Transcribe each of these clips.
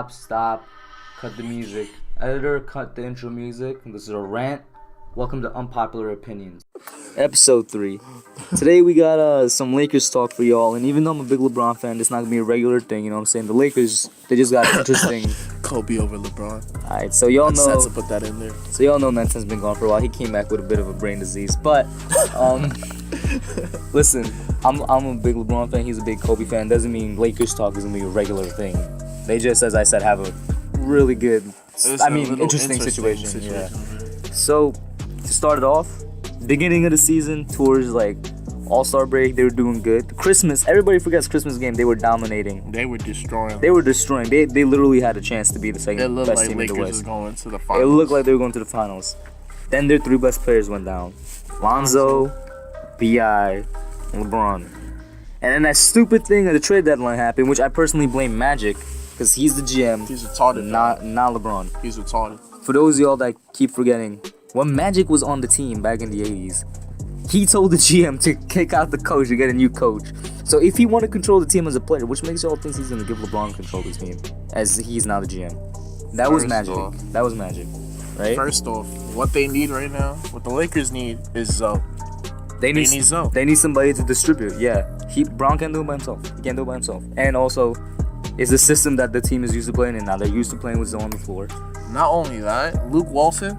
Stop. Cut the music. Editor, cut the intro music. This is a rant. Welcome to Unpopular Opinions. Episode 3. Today we got some Lakers talk for y'all. And even though I'm a big LeBron fan, it's not going to be a regular thing, you know what I'm saying? The Lakers, they just got interesting. Kobe over LeBron. Alright, so y'all know. That's to put that in there. So y'all know Nontame's been gone for a while. He came back with a bit of a brain disease. But, listen, I'm a big LeBron fan. He's a big Kobe fan. Doesn't mean Lakers talk is going to be a regular thing. They just, as I said, have a really good, interesting situation. Yeah. So, to start it off, beginning of the season towards All-Star break, they were doing good. Christmas, everybody forgets Christmas game. They were dominating. They were destroying. They literally had a chance to be the second best team in the West. Was going to the finals. It looked like they were going to the finals. Then their 3 best players went down: Lonzo, B.I., and LeBron. And then that stupid thing at the trade deadline happened, which I personally blame Magic, because he's the GM. He's retarded. Not LeBron. He's retarded. For those of y'all that keep forgetting, when Magic was on the team back in the 80s, he told the GM to kick out the coach to get a new coach. So if he want to control the team as a player, which makes y'all think he's going to give LeBron control of the team, as he's now the GM. That was magic. That was magic, right? First off, what they need right now, what the Lakers need is Zoe. They need Zoe. They need somebody to distribute, yeah. Brown can't do it by himself. He can't do it by himself. And also, it's the system that the team is used to playing in now. They're used to playing with Zoe on the floor. Not only that, Luke Walton,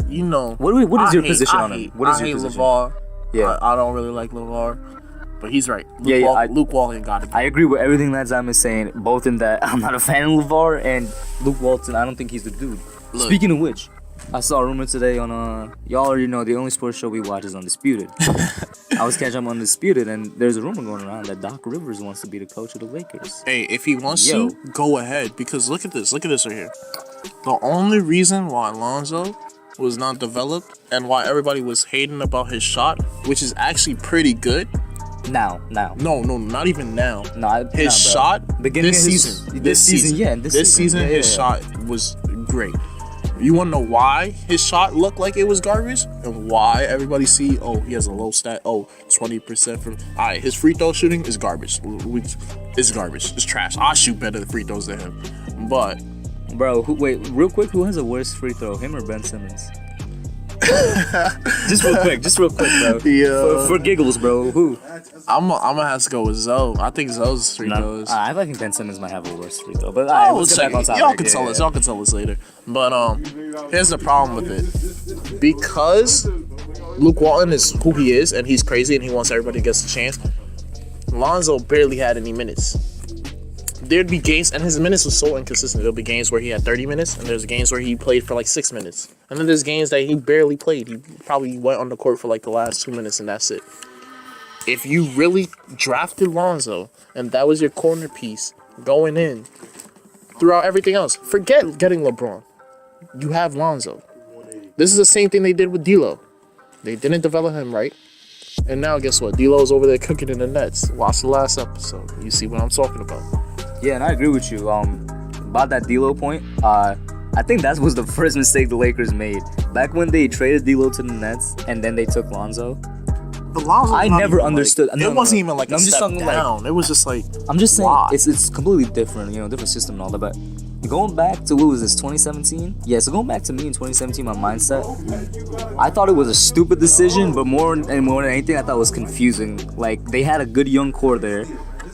you know. What is your position on him? What is your position? LeVar. Yeah. I don't really like LeVar, but he's right. Luke Walton got it. I agree with everything that Zam is saying, both in that I'm not a fan of LeVar, and Luke Walton, I don't think he's the dude. Look. Speaking of which, I saw a rumor today on y'all already know the only sports show we watch is Undisputed. I was catching up on Undisputed, and there's a rumor going around that Doc Rivers wants to be the coach of the Lakers. Hey, if he wants to, go ahead, because look at this right here. The only reason why Lonzo was not developed and why everybody was hating about his shot, which is actually pretty good. Now. No, not even now. His shot this season, his shot was great. You want to know why his shot looked like it was garbage? And why everybody see, he has a low stat, 20% from... Alright, his free throw shooting is garbage. It's garbage. It's trash. I shoot better free throws than him. But... Bro, real quick, who has a worse free throw, him or Ben Simmons? just real quick, bro. Yeah. For giggles, bro. Who? I'm gonna have to go with Zoe. I think Zoe's free throws. I think Ben Simmons might have a worse free throw. But let's get back on topic. Y'all can tell us. Y'all can tell us later. But here's the problem with it. Because Luke Walton is who he is, and he's crazy, and he wants everybody to get a chance. Lonzo barely had any minutes. There'd be games, and his minutes was so inconsistent. There'll be games where he had 30 minutes, and there's games where he played for 6 minutes. And then there's games that he barely played. He probably went on the court for the last 2 minutes, and that's it. If you really drafted Lonzo, and that was your corner piece going in throughout everything else, forget getting LeBron. You have Lonzo. This is the same thing they did with D'Lo. They didn't develop him right. And now guess what? D'Lo's over there cooking in the Nets. Watch the last episode. You see what I'm talking about. Yeah, and I agree with you. About that D'Lo point, I think that was the first mistake the Lakers made. Back when they traded D'Lo to the Nets, and then they took Lonzo. But Lonzo, I never understood. It wasn't even a step down. It was just I'm just saying, it's completely different, different system and all that. But going back to, what was this, 2017? Yeah, so going back to me in 2017, my mindset, I thought it was a stupid decision, but more than anything, I thought it was confusing. They had a good young core there.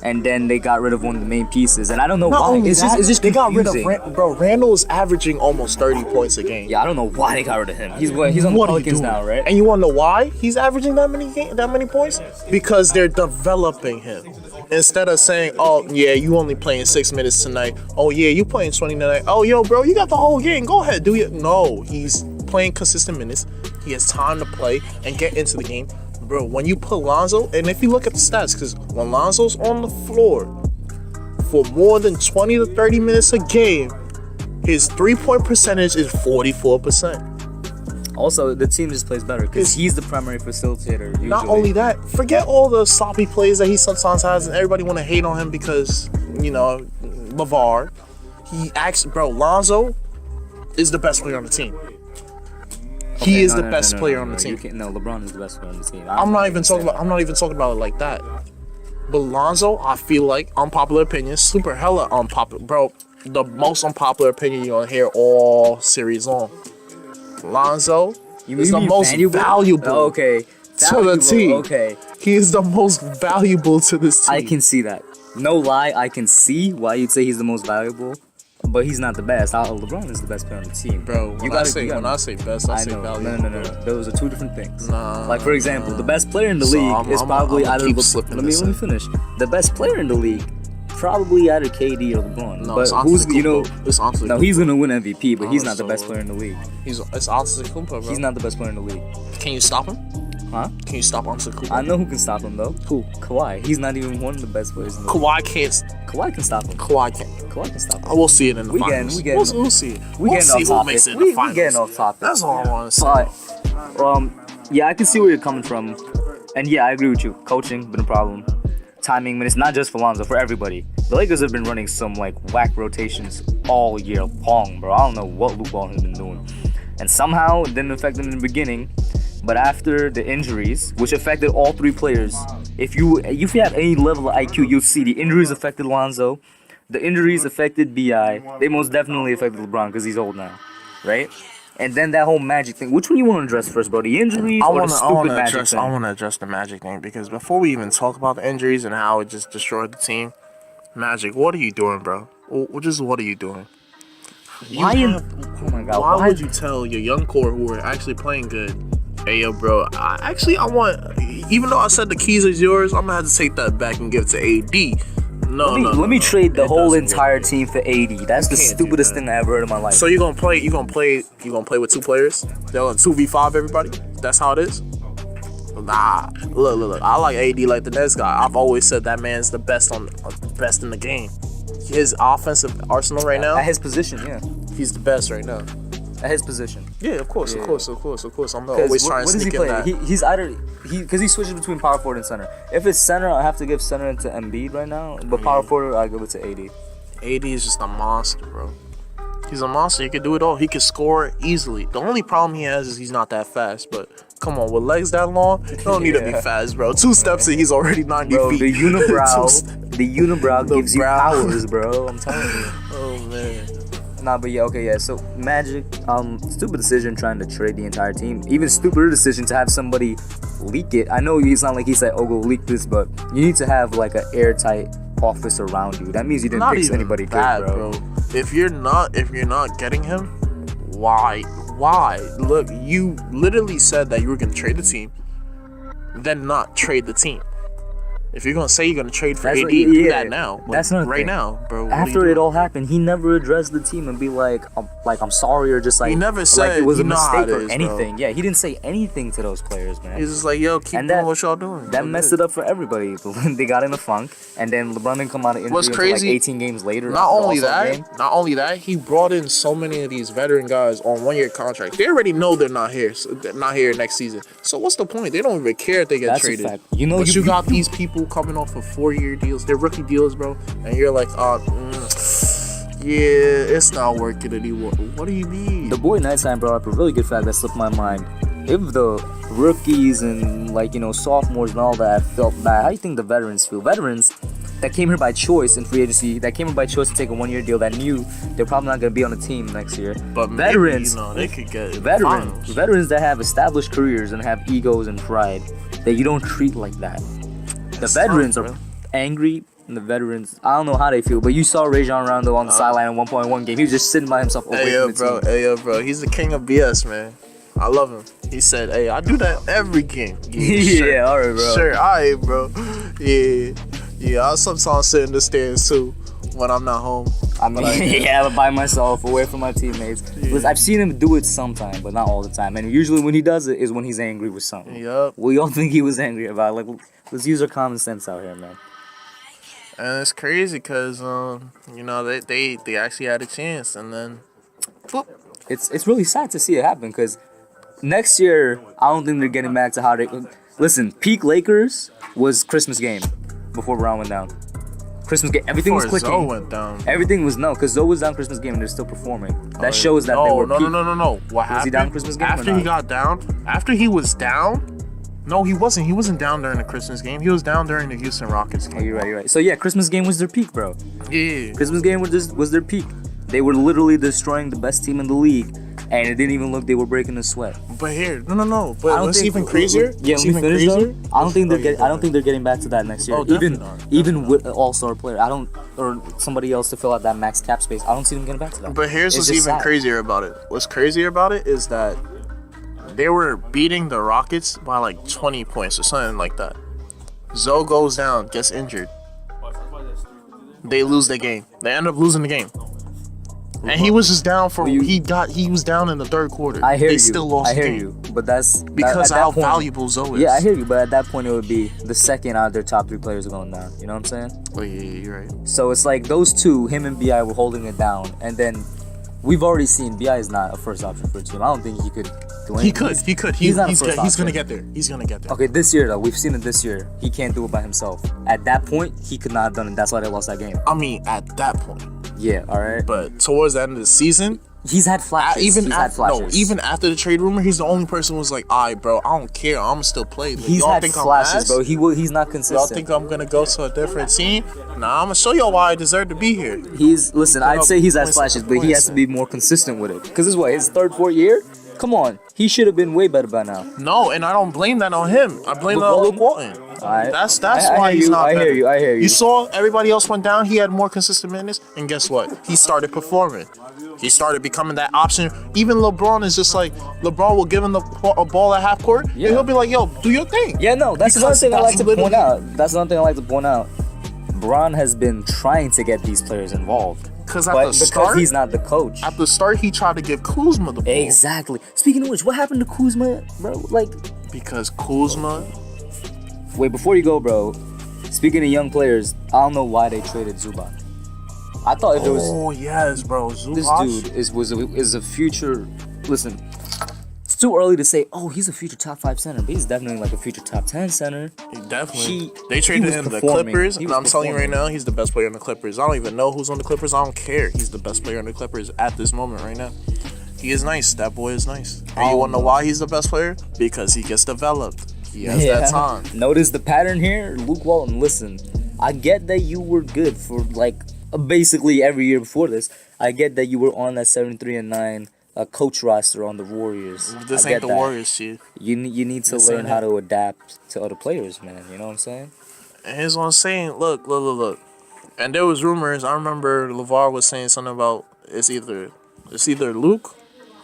And then they got rid of one of the main pieces, and I don't know why. It's just they got rid of bro. Randall is averaging almost 30 points a game. Yeah, I don't know why they got rid of him. He's on the Pelicans now, right? And you want to know why he's averaging that many points? Because they're developing him. Instead of saying, you only playing 6 minutes tonight. Oh yeah, you playing 20 tonight. Oh yo, bro, you got the whole game. Go ahead, do it. No, he's playing consistent minutes. He has time to play and get into the game. Bro, when you put Lonzo, and if you look at the stats, because when Lonzo's on the floor for more than 20 to 30 minutes a game, his 3-point percentage is 44%. Also, the team just plays better because he's the primary facilitator. Usually. Not only that, forget all the sloppy plays that he sometimes has, and everybody want to hate on him because, LeVar. Lonzo is the best player on the team. He is the best player on the team. No, LeBron is the best player on the team. I'm not even talking about it like that. But Lonzo, I feel like, unpopular opinion, super hella unpopular. Bro, the most unpopular opinion you're gonna hear all series long. Lonzo is the most valuable okay. to the team. Okay. He is the most valuable to this team. I can see that. No lie, I can see why you'd say he's the most valuable, but he's not the best. LeBron is the best player on the team. Bro, when I say best, I say valuable. No. Those are two different things. Nah. Like, for example, the best player in the league is probably either... Let me finish. The best player in the league, probably either KD or LeBron. No, but it's who's, it's Antetokounmpo. No, he's gonna win MVP, but he's not the best player in the league. It's Antetokounmpo, bro. He's not the best player in the league. Can you stop him? Huh? Can you stop Antetokounmpo? I know who can stop him, though. Who? Kawhi. He's not even one of the best players in the league. Kawhi can't. Kawhi can stop him. Kawhi can't. Kawhi can stop him. We'll see it in the finals. We'll see. We'll see who makes it in the finals. We getting off topic. That's all I want to say. But, yeah, I can see where you're coming from. And yeah, I agree with you. Coaching been a problem. Timing, but it's not just for Lonzo, for everybody. The Lakers have been running some like whack rotations all year long, bro. I don't know what Luke Walton has been doing. And somehow it didn't affect them in the beginning. But after the injuries, which affected all three players, if you have any level of IQ, you'll see the injuries affected Lonzo. The injuries affected BI. They most definitely affected LeBron because he's old now, right? And then that whole Magic thing. Which one you want to address first, bro? The injuries or the stupid Magic thing? I want to address the Magic thing because before we even talk about the injuries and how it just destroyed the team, Magic, what are you doing, bro? What are you doing? Oh my God! Why would you tell your young core who are actually playing good, hey, yo, bro, I want, even though I said the keys is yours, I'm going to have to take that back and give it to AD. Let me trade the whole entire team for AD. That's the stupidest thing I ever heard in my life. So you're gonna play with two players? They're gonna 2v5 everybody? That's how it is? Nah. Look. I like AD like the next guy. I've always said that man's the best best in the game. His offensive arsenal right now. At his position, yeah. He's the best right now. At his position. Yeah, of course. I'm always trying to sneak in that. He's either because he switches between power forward and center. If it's center, I have to give center to Embiid right now. But power forward, I give it to AD. AD is just a monster, bro. He's a monster. He can do it all. He can score easily. The only problem he has is he's not that fast. But come on, with legs that long, you don't need to be fast, bro. 2 steps and he's already 90 feet. The unibrow gives you powers, bro. I'm telling you. Oh man. Nah, but yeah. So Magic, stupid decision trying to trade the entire team. Even stupider decision to have somebody leak it. I know it's not like he said, "Oh, go leak this," but you need to have like an airtight office around you. That means you didn't pick anybody good, bro. If you're not getting him, why? Look, you literally said that you were gonna trade the team, then not trade the team. If you're gonna say you're gonna trade for AD, do that now. That's not right now, bro. After it all happened, he never addressed the team and be like, I'm sorry, or just like he never said like it was a mistake or Bro. anything. Yeah, he didn't say anything to those players, man. He's just like, yo, keep doing what y'all doing. That messed it up for everybody. They got in a funk, and then LeBron didn't come out of injury until like 18 games later. Not only that, he brought in so many of these veteran guys on 1-year contracts. They already know they're not here, so they're not here next season. So what's the point? They don't even care if they get traded. That's a fact. You know, but you got these people coming off of 4-year deals. They're rookie deals, bro. And you're like, yeah, it's not working anymore. What do you mean? The boy Nightime brought up a really good fact that slipped my mind. If the rookies and sophomores and all that felt bad, how do you think the veterans feel? Veterans that came here by choice in free agency, that came here by choice to take a 1-year deal, that knew they're probably not going to be on the team next year. But veterans, maybe, they could get veterans that have established careers and have egos and pride that you don't treat like that. The veterans are angry. And the veterans, I don't know how they feel, but you saw Rajon Rondo on the sideline in 1.1 game. He was just sitting by himself away from the team. Hey, yo, bro. He's the king of BS, man. I love him. He said, hey, I do that every game. Yeah, all right, bro. Sure, all right, bro. Yeah, I sometimes sit in the stands, too, when I'm not home. I mean, by myself, away from my teammates. Yeah. I've seen him do it sometime, but not all the time. And usually when he does it is when he's angry with something. Yep. What y'all think he was angry about? Like, let's use our common sense out here, man. And it's crazy because, they actually had a chance, and then, boop. It's really sad to see it happen because next year, I don't think they're getting back to how they... Listen, peak Lakers was Christmas game before Brown went down. Christmas game, everything was clicking. Zoe went down. Everything was, because Zoe was down Christmas game and they're still performing. That shows that they were peak. No. What happened? Was he down Christmas game After he got down, after he was down, No, he wasn't. He wasn't down during the Christmas game. He was down during the Houston Rockets game. Oh, you're right. You're right. So yeah, Christmas game was their peak, bro. Yeah. Christmas game was their peak. They were literally destroying the best team in the league, and it didn't even look they were breaking a sweat. But here, no. But what's even crazier? Yeah, let me finish though. I don't think they're getting back to that next year. Oh, even with an all-star player, or somebody else to fill out that max cap space, I don't see them getting back to that. But here's what's even crazier about it. What's crazier about it is that they were beating the Rockets by like 20 points or something like that. Zoe goes down, gets injured. They lose the game. They end up losing the game. And he was just down for he was down in the third quarter. I hear they you. still lost I hear the game. you. But that's because of how valuable Zoe is. Yeah, I hear you. But at that point, it would be the second out of their top 3 players are going down. You know what I'm saying? Oh yeah, you're right. So it's like those two, him and Bi, were holding it down, and then we've already seen Bi is not a first option for a team. I don't think he could do anything. He could. He's gonna get there. He's gonna get there. Okay, this year though, we've seen it this year. He can't do it by himself. At that point, he could not have done it. That's why they lost that game. I mean, at that point. Yeah, all right. But towards the end of the season, he's had flashes. Even after the trade rumor, he's the only person who was like, "Alright, bro, I don't care. I'm gonna still play." Like, he's had flashes, bro. He's not consistent. Y'all think I'm gonna go to a different team? Nah, I'm gonna show y'all why I deserve to be here. I'd say he's had flashes, but he has to be more consistent with it. Because this is what, his third, fourth year? Come on, he should have been way better by now. No, and I don't blame that on him. I blame that on Luke Walton. That's why he's not better. I hear you. You saw everybody else went down. He had more consistent minutes, and guess what? He started performing. He started becoming that option. Even LeBron is just like, LeBron will give him a ball at half court, and he'll be like, "Yo, do your thing." Yeah, no, that's another thing I like to point out. Bron has been trying to get these players involved. Because he's not the coach. At the start, he tried to give Kuzma the ball. Exactly. Speaking of which, what happened to Kuzma, bro? Because Kuzma... Wait, before you go, bro. Speaking of young players, I don't know why they traded Zubac. I thought if it was... Oh, yes, bro. Zubac? This dude is a future... Listen, it's too early to say, oh, he's a future top 5 center, but he's definitely like a future top 10 center. They traded him to the Clippers, and I'm telling you right now, he's the best player on the Clippers. I don't even know who's on the Clippers. I don't care. He's the best player on the Clippers at this moment right now. He is nice. That boy is nice. And you want to know why he's the best player? Because he gets developed. He has that time. Notice the pattern here? Luke Walton, listen. I get that you were good for basically every year before this. I get that you were on that 73-9 coach roster on the Warriors. This ain't the Warriors, chief. You need to learn how to adapt to other players, man. You know what I'm saying? And here's what I'm saying. Look. And there was rumors. I remember LeVar was saying something about it's either Luke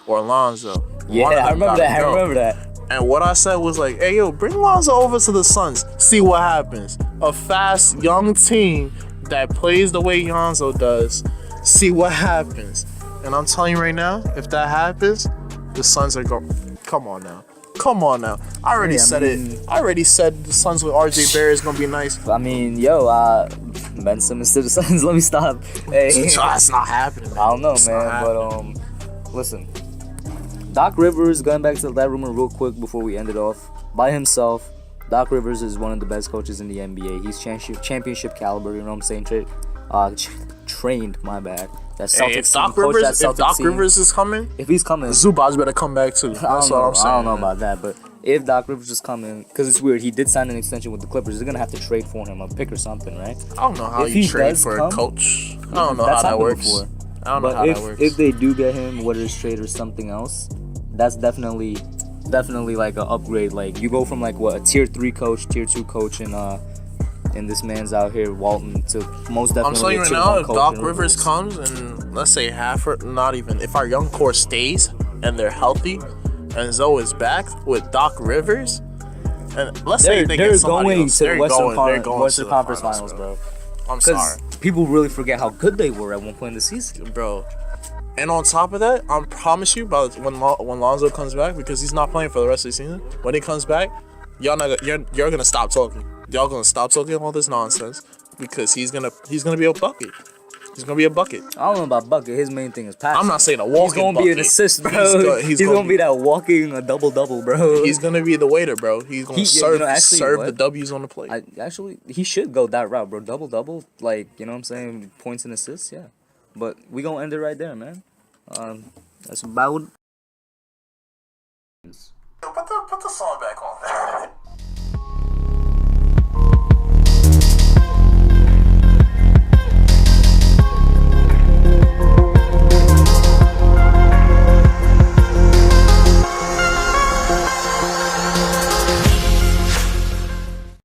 or Lonzo. Yeah, I remember that. And what I said was like, hey, yo, bring Lonzo over to the Suns. See what happens. A fast, young team that plays the way Lonzo does. See what happens. And I'm telling you right now, if that happens, the Suns are going. Come on now. I already said the Suns with RJ Barrett is going to be nice. I mean, Ben Simmons to the Suns. Let me stop. Hey. That's not happening. I don't know, man. But, listen. Doc Rivers, going back to that rumor real quick before we end it off. By himself, Doc Rivers is one of the best coaches in the NBA. He's championship caliber, you know what I'm saying? Trained, my bad. If Doc Rivers is coming, if he's coming, Zubac better come back too. That's what I'm saying. I don't know about that, but if Doc Rivers is coming, because it's weird, he did sign an extension with the Clippers. They're gonna have to trade for him, a pick or something, right? I don't know how you trade for a coach. I don't know how that works. I don't know how that works. If they do get him, whether it's trade or something else, that's definitely like an upgrade. Like you go from like a tier 3 coach, tier 2 coach, and this man's out here, Walton, to most definitely. I'm telling you right now, if Doc Rivers comes and let's say if our young core stays and they're healthy, and Zoe is back with Doc Rivers, and let's say they get somebody else, they're going to the Western Conference Finals, bro. I'm sorry. People really forget how good they were at one point in the season, bro. And on top of that, I promise you, when Lonzo comes back, because he's not playing for the rest of the season, when he comes back, you're gonna stop talking. Y'all gonna stop talking all this nonsense because he's gonna be a bucket. He's gonna be a bucket. I don't know about bucket. His main thing is passing. I'm not saying a walking bucket. He's gonna be an assist, bro. He's gonna be that walking a double, bro. He's gonna be the waiter, bro. He's gonna serve the W's on the plate. He should go that route, bro. Double, like, you know what I'm saying? Points and assists, yeah. But we gonna end it right there, man. That's about. Put the song back on.